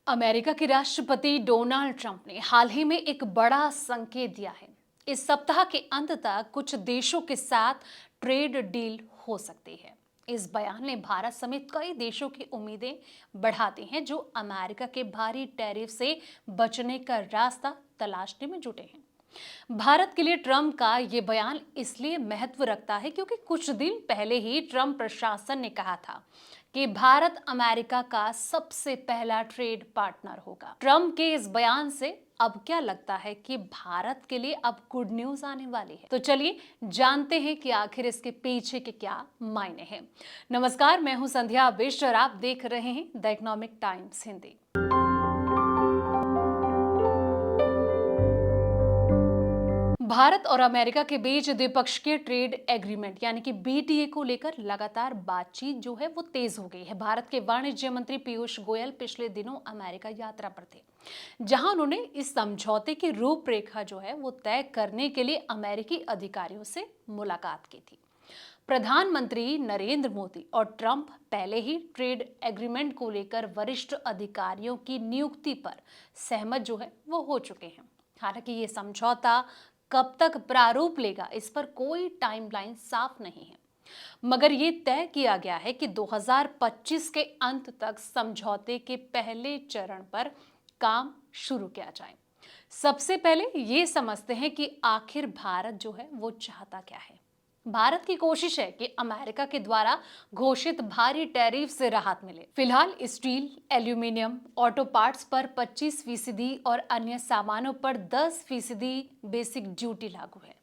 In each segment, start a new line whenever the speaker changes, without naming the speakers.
America के राष्ट्रपति Donald Trump ने हाल ही में एक बड़ा संकेत दिया है। इस सप्ताह के अंत तक कुछ देशों के साथ ट्रेड डील हो सकती है। इस बयान ने भारत समेत कई देशों की उम्मीदें बढ़ा दी हैं, जो अमेरिका के भारी टैरिफ से बचने का रास्ता तलाशने में जुटे हैं। भारत के लिए ट्रंप का ये बयान इसलिए महत्व रखता है क्योंकि कुछ दिन पहले ही ट्रंप प्रशासन ने कहा था कि भारत अमेरिका का सबसे पहला ट्रेड पार्टनर होगा। ट्रंप के इस बयान से अब क्या लगता है कि भारत के लिए अब गुड न्यूज आने वाली है? तो चलिए जानते हैं कि आखिर इसके पीछे के क्या मायने हैं। नमस्कार, मैं हूं संध्या विष्ट और आप देख रहे हैं the economic times Hindi. Bharat और अमेरिका के बीच द्विपक्षीय ट्रेड एग्रीमेंट यानी कि बीटीए को लेकर लगातार बातचीत जो है वो तेज हो गई है। भारत के वाणिज्य मंत्री पीयूष गोयल पिछले दिनों अमेरिका यात्रा पर थे, जहां उन्होंने इस समझौते की रूपरेखा जो है वो तय करने के लिए अमेरिकी अधिकारियों से मुलाकात की थी। प्रधानमंत्री नरेंद्र मोदी और ट्रंप पहले ही ट्रेड एग्रीमेंट को लेकर वरिष्ठ अधिकारियों की नियुक्ति पर सहमत जो है वो हो चुके हैं। हालांकि ये समझौता कब तक प्रारूप लेगा, इस पर कोई टाइमलाइन साफ नहीं है, मगर ये तय किया गया है कि 2025 के अंत तक समझौते के पहले चरण पर काम शुरू किया जाए। सबसे पहले ये समझते हैं कि आखिर भारत जो है वो चाहता क्या है। भारत की कोशिश है कि अमेरिका के द्वारा घोषित भारी टैरिफ से राहत मिले। फिलहाल स्टील, एल्यूमिनियम, ऑटो पार्ट्स पर 25% और अन्य सामानों पर 10% बेसिक ड्यूटी लागू है।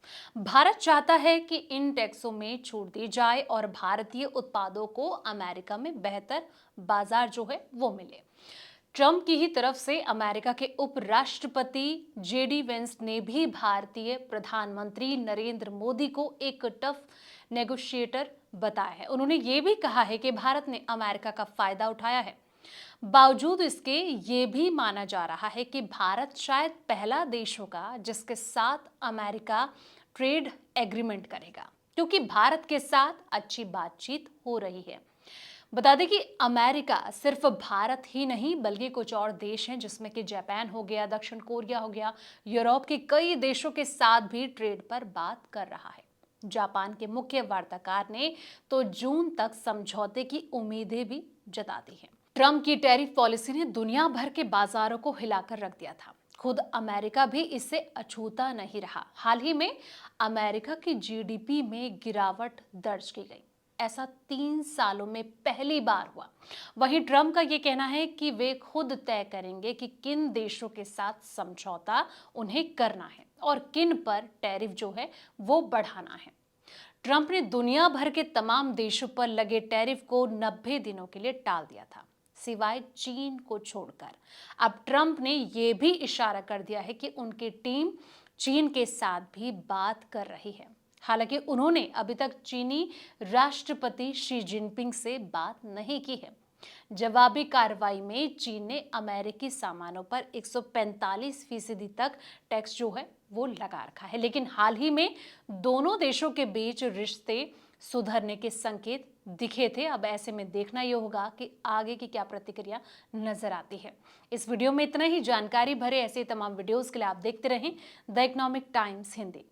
भारत चाहता है कि इन टैक्सों में छूट दी जाए और भारतीय उत्पादों को अमेरिका में बेहतर बाजार जो है वो मिले। ट्रंप की ही तरफ से अमेरिका के उपराष्ट्रपति जेडी वेंस ने भी भारतीय प्रधानमंत्री नरेंद्र मोदी को एक टफ नेगोशिएटर बताया है। उन्होंने ये भी कहा है कि भारत ने अमेरिका का फायदा उठाया है। बावजूद इसके ये भी माना जा रहा है कि भारत शायद पहला देश होगा जिसके साथ अमेरिका ट्रेड एग्रीमेंट करेगा, क्योंकि भारत के साथ अच्छी बातचीत हो रही है। बता दें कि अमेरिका सिर्फ भारत ही नहीं बल्कि कुछ और देश हैं, जिसमें कि जापान हो गया, दक्षिण कोरिया हो गया, यूरोप के कई देशों के साथ भी ट्रेड पर बात कर रहा है। जापान के मुख्य वार्ताकार ने तो जून तक समझौते की उम्मीदें भी जता दी हैं। ट्रंप की टैरिफ पॉलिसी ने दुनिया भर के बाजारों को हिलाकर रख दिया था। खुद अमेरिका भी इससे अछूता नहीं रहा। हाल ही में अमेरिका की जीडीपी में गिरावट दर्ज की गई। ऐसा 3 सालों में पहली बार हुआ। वहीं ट्रंप का ये कहना है कि वे खुद तय करेंगे कि किन देशों के साथ समझौता उन्हें करना है और किन पर टैरिफ जो है वो बढ़ाना है। ट्रंप ने दुनिया भर के तमाम देशों पर लगे टैरिफ को 90 दिनों के लिए टाल दिया था, सिवाय चीन को छोड़कर। अब ट्रंप ने यह भी इशारा कर दिया है कि उनकी टीम चीन के साथ भी बात कर रही है। हालांकि उन्होंने अभी तक चीनी राष्ट्रपति शी जिनपिंग से बात नहीं की है। जवाबी कार्रवाई में चीन ने अमेरिकी सामानों पर 145% तक टैक्स जो है वो लगा रखा है, लेकिन हाल ही में दोनों देशों के बीच रिश्ते सुधरने के संकेत दिखे थे। अब ऐसे में देखना यह होगा कि आगे की क्या प्रतिक्रिया नजर आती है। इस वीडियो में इतना ही। जानकारी भरे ऐसे तमाम वीडियोस के लिए आप देखते रहें द इकोनॉमिक टाइम्स हिंदी।